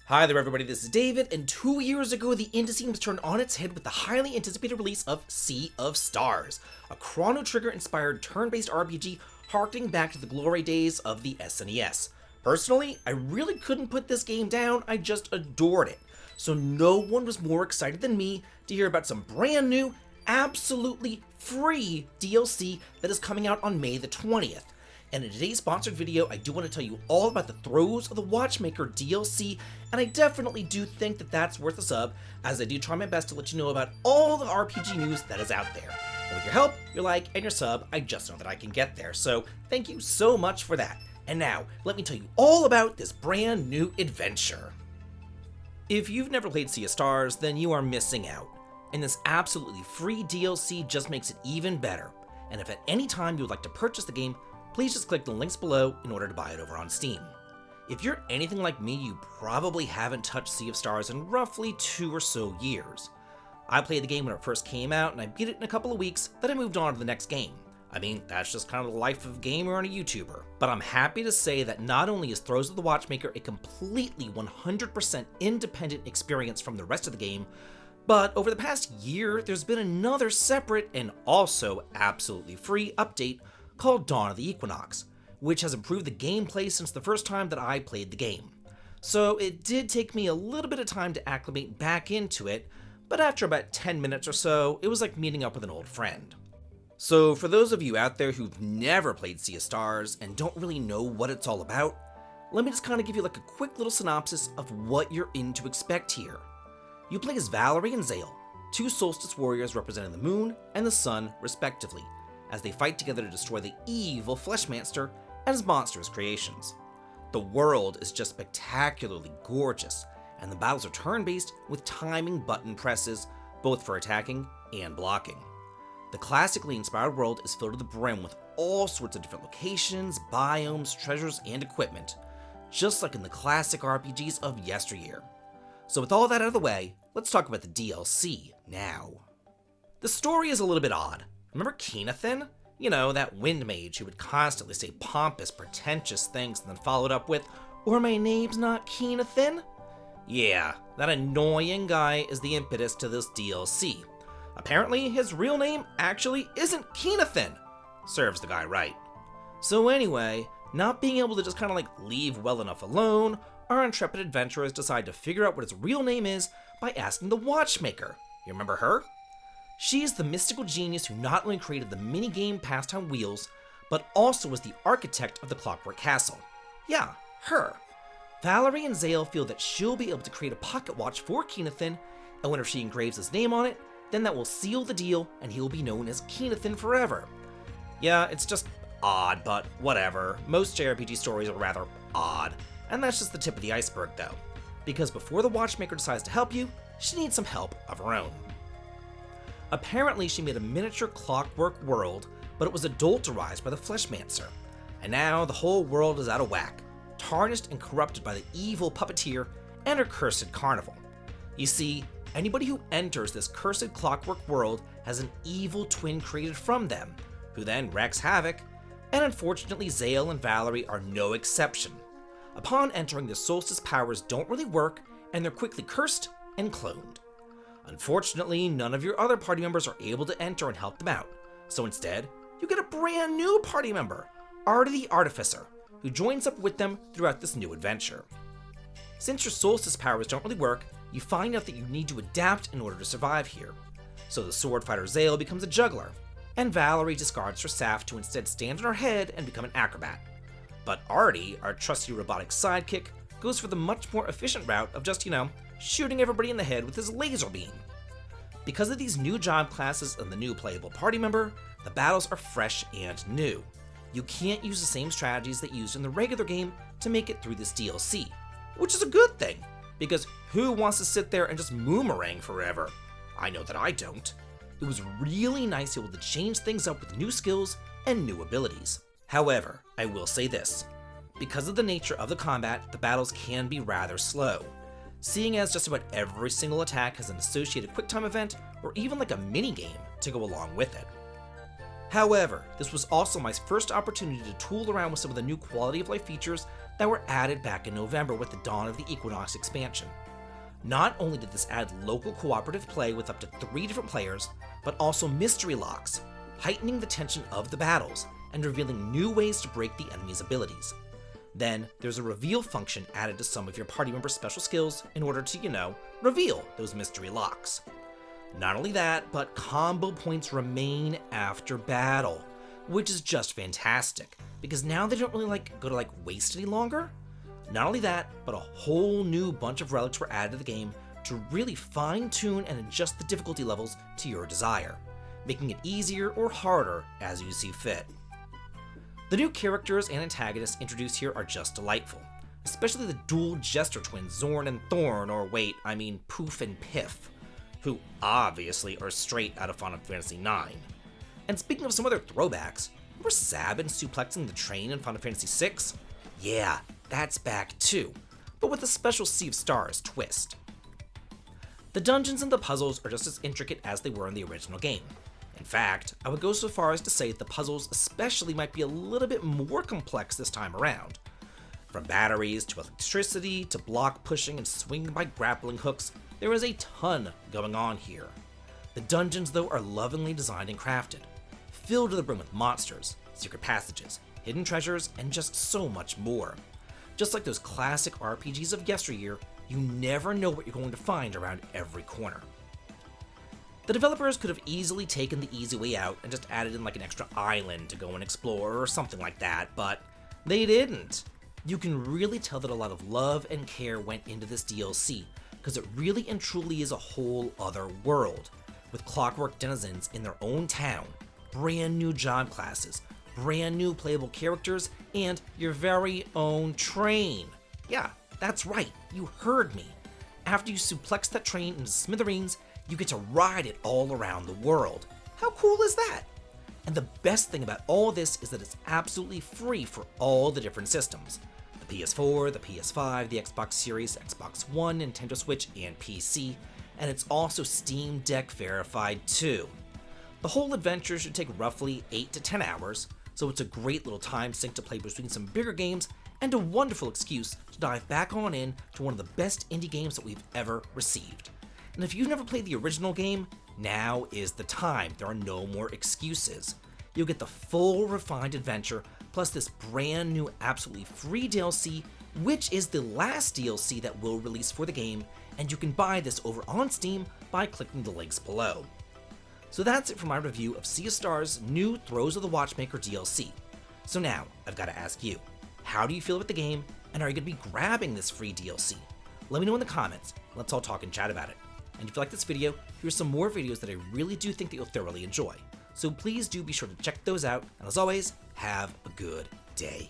Hi there everybody, this is David, and 2 years ago the indie scene was turned on its head with the highly anticipated release of Sea of Stars, a Chrono Trigger-inspired turn-based RPG harkening back to the glory days of the SNES. Personally, I really couldn't put this game down, I just adored it. So no one was more excited than me to hear about some brand new, absolutely free DLC that is coming out on May the 20th. And in today's sponsored video, I do want to tell you all about the Throes of the Watchmaker DLC, and I definitely do think that that's worth a sub, as I do try my best to let you know about all the RPG news that is out there. And with your help, your like, and your sub, I just know that I can get there, so thank you so much for that. And now, let me tell you all about this brand new adventure. If you've never played Sea of Stars, then you are missing out. And this absolutely free DLC just makes it even better. And if at any time you would like to purchase the game, please just click the links below in order to buy it over on Steam. If you're anything like me, you probably haven't touched Sea of Stars in roughly 2 or so years. I played the game when it first came out and I beat it in a couple of weeks, then I moved on to the next game. I mean, that's just kind of the life of a gamer and a YouTuber. But I'm happy to say that not only is Throes of the Watchmaker a completely 100% independent experience from the rest of the game, but over the past year, there's been another separate and also absolutely free update called Dawn of the Equinox, which has improved the gameplay since the first time that I played the game. So it did take me a little bit of time to acclimate back into it, but after about 10 minutes or so, it was like meeting up with an old friend. So for those of you out there who've never played Sea of Stars and don't really know what it's all about, let me just kind of give you like a quick little synopsis of what you're in to expect here. You play as Valerie and Zale, two solstice warriors representing the moon and the sun respectively, as they fight together to destroy the evil Fleshmancer and his monstrous creations. The world is just spectacularly gorgeous, and the battles are turn-based with timing button presses, both for attacking and blocking. The classically inspired world is filled to the brim with all sorts of different locations, biomes, treasures, and equipment, just like in the classic RPGs of yesteryear. So with all that out of the way, let's talk about the DLC now. The story is a little bit odd. Remember Keenathan? You know, that wind mage who would constantly say pompous, pretentious things and then followed up with, "Or my name's not Keenathan?" Yeah, that annoying guy is the impetus to this DLC. Apparently, his real name actually isn't Keenathan. Serves the guy right. So anyway, not being able to just kind of like leave well enough alone, our intrepid adventurers decide to figure out what his real name is by asking the Watchmaker. You remember her? She is the mystical genius who not only created the minigame Passed on Wheels, but also was the architect of the Clockwork Castle. Yeah, her. Valerie and Zale feel that she'll be able to create a pocket watch for Keenathan, and whenever she engraves his name on it, then that will seal the deal and he will be known as Keenathan forever. Yeah, it's just odd, but whatever. Most JRPG stories are rather odd, and that's just the tip of the iceberg though. Because before the Watchmaker decides to help you, she needs some help of her own. Apparently, she made a miniature clockwork world, but it was adulterized by the Fleshmancer, and now the whole world is out of whack, tarnished and corrupted by the evil puppeteer and her cursed carnival. You see, anybody who enters this cursed clockwork world has an evil twin created from them, who then wreaks havoc, and unfortunately Zale and Valerie are no exception. Upon entering, the solstice powers don't really work, and they're quickly cursed and cloned. Unfortunately, none of your other party members are able to enter and help them out, so instead, you get a brand new party member, Artie the Artificer, who joins up with them throughout this new adventure. Since your solstice powers don't really work, you find out that you need to adapt in order to survive here. So the sword fighter Zale becomes a juggler, and Valerie discards her staff to instead stand on her head and become an acrobat. But Artie, our trusty robotic sidekick, goes for the much more efficient route of just, shooting everybody in the head with his laser beam. Because of these new job classes and the new playable party member, the battles are fresh and new. You can't use the same strategies that used in the regular game to make it through this DLC, which is a good thing, because who wants to sit there and just boomerang forever? I know that I don't. It was really nice to be able to change things up with new skills and new abilities. However, I will say this. Because of the nature of the combat, the battles can be rather slow, seeing as just about every single attack has an associated QuickTime event or even like a mini-game to go along with it. However, this was also my first opportunity to tool around with some of the new quality of life features that were added back in November with the dawn of the Equinox expansion. Not only did this add local cooperative play with up to 3 different players, but also mystery locks, heightening the tension of the battles and revealing new ways to break the enemy's abilities. Then, there's a reveal function added to some of your party members' special skills in order to, reveal those mystery locks. Not only that, but combo points remain after battle, which is just fantastic, because now they don't really go to waste any longer. Not only that, but a whole new bunch of relics were added to the game to really fine-tune and adjust the difficulty levels to your desire, making it easier or harder as you see fit. The new characters and antagonists introduced here are just delightful, especially the dual Jester twins Zorn and Thorn, or wait, I mean Poof and Piff, who obviously are straight out of Final Fantasy IX. And speaking of some other throwbacks, remember Sabin suplexing the train in Final Fantasy VI? Yeah, that's back too, but with a special Sea of Stars twist. The dungeons and the puzzles are just as intricate as they were in the original game. In fact, I would go so far as to say that the puzzles especially might be a little bit more complex this time around. From batteries to electricity to block pushing and swinging by grappling hooks, there is a ton going on here. The dungeons, though, are lovingly designed and crafted, filled to the brim with monsters, secret passages, hidden treasures, and just so much more. Just like those classic RPGs of yesteryear, you never know what you're going to find around every corner. The developers could have easily taken the easy way out and just added in an extra island to go and explore or something like that, but they didn't. You can really tell that a lot of love and care went into this DLC, because it really and truly is a whole other world, with Clockwork denizens in their own town, brand new job classes, brand new playable characters, and your very own train. Yeah, that's right, you heard me. After you suplex that train into smithereens, you get to ride it all around the world. How cool is that? And the best thing about all this is that it's absolutely free for all the different systems. The PS4, the PS5, the Xbox Series, Xbox One, Nintendo Switch, and PC, and it's also Steam Deck verified too. The whole adventure should take roughly 8 to 10 hours, so it's a great little time sink to play between some bigger games and a wonderful excuse to dive back on in to one of the best indie games that we've ever received. And if you've never played the original game, now is the time. There are no more excuses. You'll get the full refined adventure, plus this brand new absolutely free DLC, which is the last DLC that will release for the game, and you can buy this over on Steam by clicking the links below. So that's it for my review of Sea of Stars' new Throes of the Watchmaker DLC. So now, I've got to ask you, how do you feel about the game, and are you going to be grabbing this free DLC? Let me know in the comments, let's all talk and chat about it. And if you like this video, here's some more videos that I really do think that you'll thoroughly enjoy. So please do be sure to check those out, and as always, have a good day.